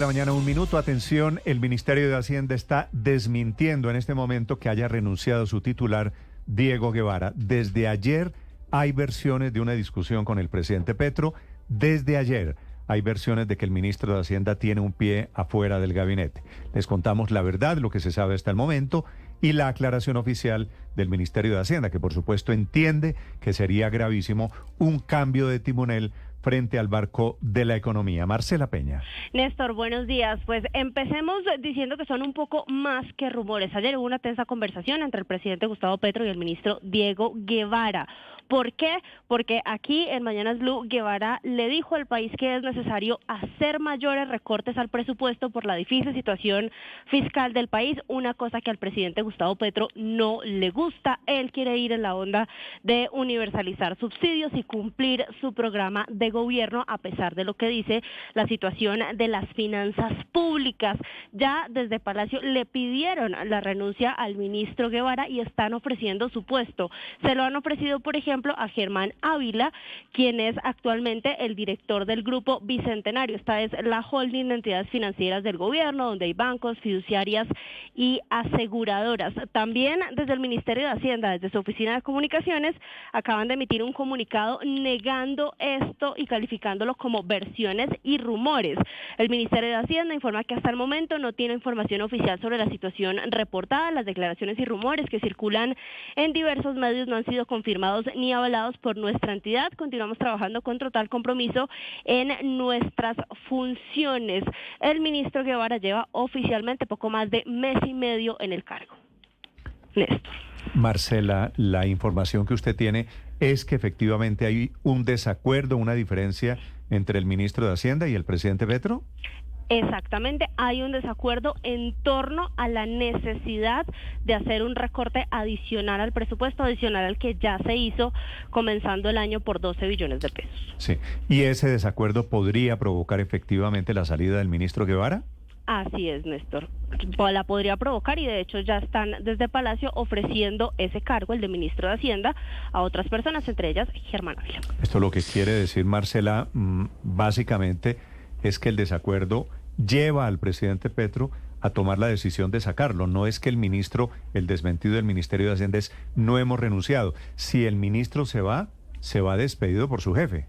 De la mañana, un minuto, atención, el Ministerio de Hacienda está desmintiendo en este momento que haya renunciado su titular, Diego Guevara. Desde ayer hay versiones de una discusión con el presidente Petro, desde ayer hay versiones de que el ministro de Hacienda tiene un pie afuera del gabinete. Les contamos la verdad, lo que se sabe hasta el momento, y la aclaración oficial del Ministerio de Hacienda, que por supuesto entiende que sería gravísimo un cambio de timonel frente al barco de la economía. Marcela Peña. Néstor, buenos días. Pues empecemos diciendo que son un poco más que rumores. Ayer hubo una tensa conversación entre el presidente Gustavo Petro y el ministro Diego Guevara. ¿Por qué? Porque aquí en Mañanas Blue, Guevara le dijo al país que es necesario hacer mayores recortes al presupuesto por la difícil situación fiscal del país, una cosa que al presidente Gustavo Petro no le gusta. Él quiere ir en la onda de universalizar subsidios y cumplir su programa de gobierno, a pesar de lo que dice la situación de las finanzas públicas. Ya desde Palacio le pidieron la renuncia al ministro Guevara y están ofreciendo su puesto. Se lo han ofrecido, por ejemplo, a Germán Ávila, quien es actualmente el director del Grupo Bicentenario. Esta es la holding de entidades financieras del gobierno, donde hay bancos, fiduciarias y aseguradoras. También desde el Ministerio de Hacienda, desde su oficina de comunicaciones, acaban de emitir un comunicado negando esto y calificándolo como versiones y rumores. El Ministerio de Hacienda informa que hasta el momento no tiene información oficial sobre la situación reportada. Las declaraciones y rumores que circulan en diversos medios no han sido confirmados ni avalados por nuestra entidad. Continuamos trabajando con total compromiso en nuestras funciones. El ministro Guevara lleva oficialmente poco más de mes y medio en el cargo. Néstor. Marcela, la información que usted tiene es que efectivamente hay un desacuerdo, una diferencia entre el ministro de Hacienda y el presidente Petro. Exactamente, hay un desacuerdo en torno a la necesidad de hacer un recorte adicional al presupuesto, adicional al que ya se hizo comenzando el año por 12 billones de pesos. Sí, ¿y ese desacuerdo podría provocar efectivamente la salida del ministro Guevara? Así es, Néstor. La podría provocar y de hecho ya están desde Palacio ofreciendo ese cargo, el de ministro de Hacienda, a otras personas, entre ellas Germán Ávila. Esto lo que quiere decir, Marcela, básicamente es que el desacuerdo lleva al presidente Petro a tomar la decisión de sacarlo. No es que el ministro, el desmentido del Ministerio de Hacienda es no hemos renunciado. Si el ministro se va despedido por su jefe.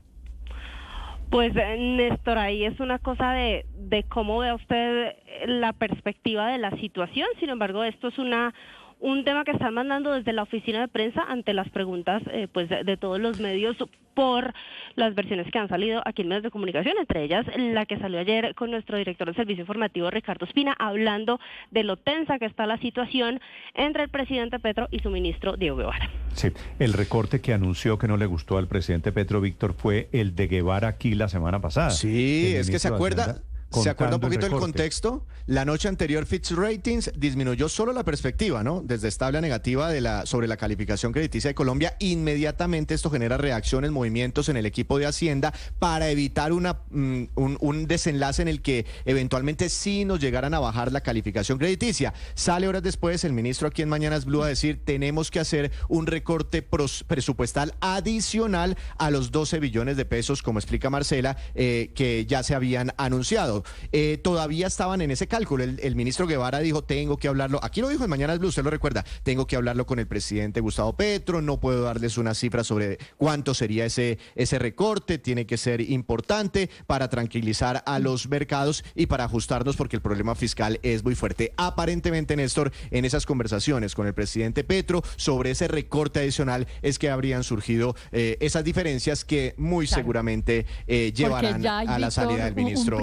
Pues Néstor, ahí es una cosa de cómo ve usted la perspectiva de la situación. Sin embargo, esto es un tema que están mandando desde la oficina de prensa ante las preguntas pues de todos los medios por las versiones que han salido aquí en medios de comunicación, entre ellas la que salió ayer con nuestro director del servicio informativo, Ricardo Espina, hablando de lo tensa que está la situación entre el presidente Petro y su ministro Diego Guevara. Sí, el recorte que anunció que no le gustó al presidente Petro, Víctor, fue el de Guevara aquí la semana pasada. Sí, es que se acuerda... ¿Se acuerda un poquito del contexto? La noche anterior Fitch Ratings disminuyó solo la perspectiva, ¿no? Desde estable a negativa sobre la calificación crediticia de Colombia. Inmediatamente esto genera reacciones, movimientos en el equipo de Hacienda para evitar un desenlace en el que eventualmente sí nos llegaran a bajar la calificación crediticia. Sale horas después el ministro aquí en Mañanas Blue a decir tenemos que hacer un recorte presupuestal adicional a los 12 billones de pesos, como explica Marcela, que ya se habían anunciado. Todavía estaban en ese cálculo. El ministro Guevara dijo, tengo que hablarlo, aquí lo dijo en Mañanas Blue, usted lo recuerda, tengo que hablarlo con el presidente Gustavo Petro, no puedo darles una cifra sobre cuánto sería ese recorte, tiene que ser importante para tranquilizar a los mercados y para ajustarnos porque el problema fiscal es muy fuerte. Aparentemente, Néstor, en esas conversaciones con el presidente Petro sobre ese recorte adicional es que habrían surgido esas diferencias que muy seguramente llevarán a la salida del ministro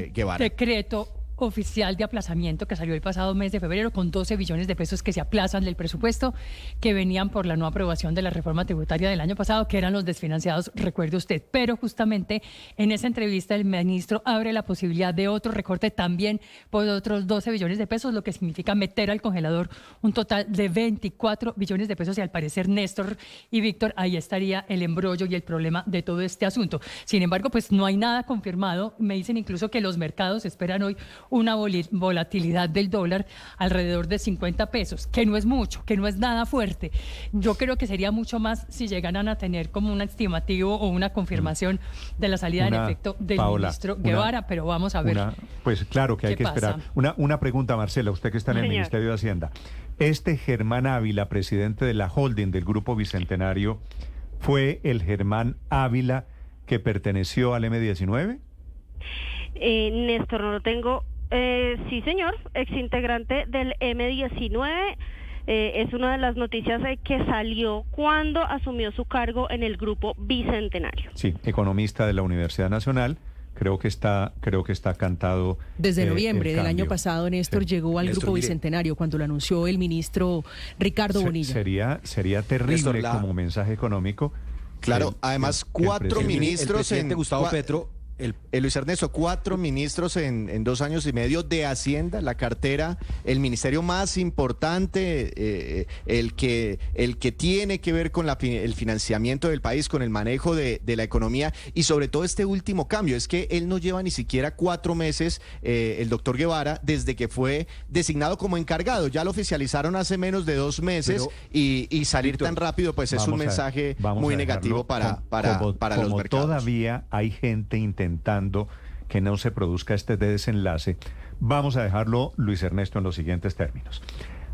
Guevara. Decreto oficial de aplazamiento que salió el pasado mes de febrero con 12 billones de pesos que se aplazan del presupuesto que venían por la no aprobación de la reforma tributaria del año pasado, que eran los desfinanciados, recuerde usted. Pero justamente en esa entrevista el ministro abre la posibilidad de otro recorte también por otros 12 billones de pesos, lo que significa meter al congelador un total de 24 billones de pesos y al parecer, Néstor y Víctor, ahí estaría el embrollo y el problema de todo este asunto. Sin embargo, pues no hay nada confirmado. Me dicen incluso que los mercados esperan hoy una volatilidad del dólar alrededor de 50 pesos, que no es mucho, que no es nada fuerte. Yo creo que sería mucho más si llegaran a tener como un estimativo o una confirmación de la salida en efecto del ministro Guevara, pero vamos a ver. Pues claro que hay que esperar. Una pregunta, Marcela, usted que está en el Ministerio de Hacienda. Este Germán Ávila, presidente de la holding del Grupo Bicentenario, ¿fue el Germán Ávila que perteneció al M-19? Néstor, no lo tengo. Sí, señor, exintegrante del M-19. Es una de las noticias que salió cuando asumió su cargo en el Grupo Bicentenario. Sí, economista de la Universidad Nacional. Creo que está cantado. Desde noviembre del año pasado, Néstor llegó al Grupo Bicentenario cuando lo anunció el ministro Ricardo Bonilla. Sería terrible Néstor, como mensaje económico. Claro, además cuatro ministros el presidente Gustavo Petro. Luis Ernesto, 4 ministros en 2 años y medio de Hacienda, la cartera, el ministerio más importante, el que tiene que ver con el financiamiento del país, con el manejo de la economía y sobre todo este último cambio, es que él no lleva ni siquiera 4 meses, el doctor Guevara, desde que fue designado como encargado. Ya lo oficializaron hace menos de 2 meses y salir Víctor, tan rápido pues es un mensaje muy negativo para los mercados. Todavía hay gente intentando que no se produzca este desenlace, vamos a dejarlo, Luis Ernesto, en los siguientes términos.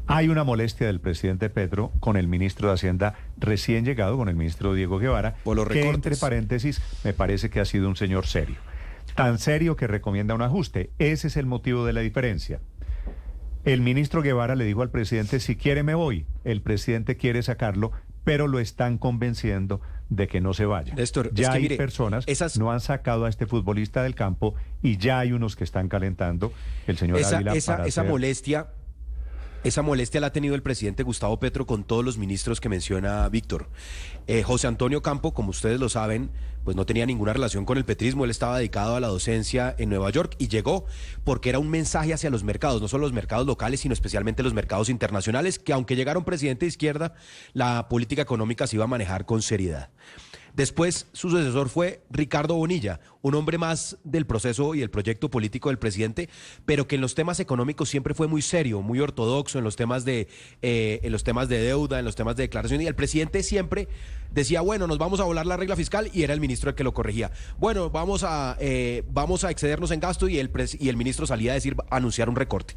Hay una molestia del presidente Petro con el ministro de Hacienda recién llegado, con el ministro Diego Guevara, por los que entre paréntesis me parece que ha sido un señor serio. Tan serio que recomienda un ajuste. Ese es el motivo de la diferencia. El ministro Guevara le dijo al presidente, si quiere me voy. El presidente quiere sacarlo, pero lo están convenciendo de que no se vaya. Néstor, ya hay personas que no han sacado a este futbolista del campo y ya hay unos que están calentando. El señor Ávila Esa molestia la ha tenido el presidente Gustavo Petro con todos los ministros que menciona Víctor. José Antonio Campo, como ustedes lo saben, pues no tenía ninguna relación con el petrismo. Él estaba dedicado a la docencia en Nueva York y llegó porque era un mensaje hacia los mercados, no solo los mercados locales, sino especialmente los mercados internacionales, que aunque llegara un presidente de izquierda, la política económica se iba a manejar con seriedad. Después, su sucesor fue Ricardo Bonilla, un hombre más del proceso y el proyecto político del presidente, pero que en los temas económicos siempre fue muy serio, muy ortodoxo en los temas de deuda, en los temas de declaración. Y el presidente siempre decía, bueno, nos vamos a volar la regla fiscal, y era el ministro el que lo corregía. Bueno, vamos a excedernos en gasto, y el ministro salía a anunciar un recorte.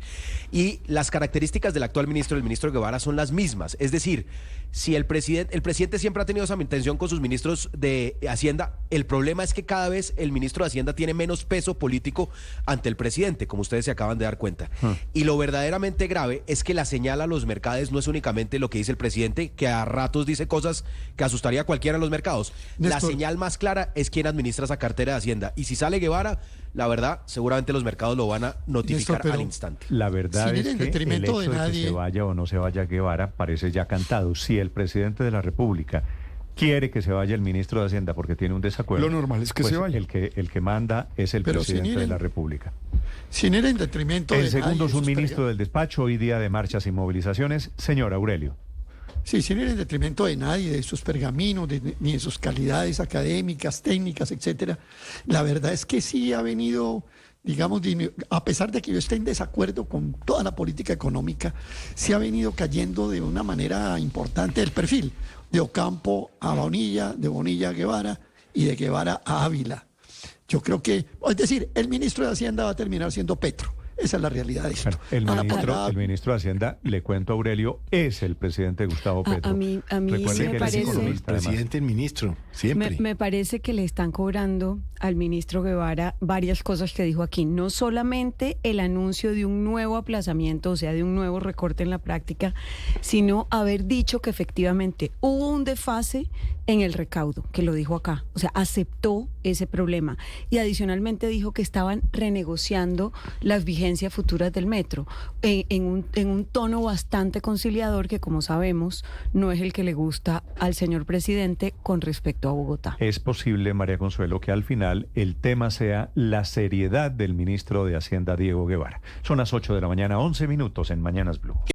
Y las características del actual ministro, el ministro Guevara, son las mismas. Es decir, si el presidente siempre ha tenido esa intención con sus ministros de Hacienda, el problema es que cada vez el ministro de Hacienda tiene menos peso político ante el presidente, como ustedes se acaban de dar cuenta. Y lo verdaderamente grave es que la señal a los mercados no es únicamente lo que dice el presidente, que a ratos dice cosas que asustaría a cualquiera en los mercados. Néstor, la señal más clara es quién administra esa cartera de Hacienda. Y si sale Guevara, la verdad, seguramente los mercados lo van a notificar Néstor, al instante. La verdad es que el hecho de que se vaya o no se vaya Guevara parece ya cantado. Si el presidente de la República quiere que se vaya el ministro de Hacienda porque tiene un desacuerdo, lo normal es que pues se vaya. El que manda es el presidente de la República. Sin ir en detrimento de nadie. El segundo es un ministro del despacho, hoy día de marchas y movilizaciones. Señor Aurelio. Sí, sin ir en detrimento de nadie, de sus pergaminos, ni de sus calidades académicas, técnicas, etcétera. La verdad es que sí ha venido, digamos, a pesar de que yo esté en desacuerdo con toda la política económica, sí ha venido cayendo de una manera importante el perfil de Ocampo a Bonilla, de Bonilla a Guevara y de Guevara a Ávila. Yo creo que, es decir, el ministro de Hacienda va a terminar siendo Petro. Esa es la realidad de esto. Bueno, el ministro de Hacienda, le cuento a Aurelio, es el presidente Gustavo Petro. A mí recuerde me parece... El presidente, el ministro, siempre. Me parece que le están cobrando al ministro Guevara varias cosas que dijo aquí. No solamente el anuncio de un nuevo aplazamiento, o sea, de un nuevo recorte en la práctica, sino haber dicho que efectivamente hubo un desfase en el recaudo, que lo dijo acá. O sea, aceptó ese problema. Y adicionalmente dijo que estaban renegociando las vigencias futuras del metro, en un tono bastante conciliador que, como sabemos, no es el que le gusta al señor presidente con respecto a Bogotá. Es posible, María Consuelo, que al final el tema sea la seriedad del ministro de Hacienda, Diego Guevara. Son las 8 de la mañana, 11 minutos en Mañanas Blue.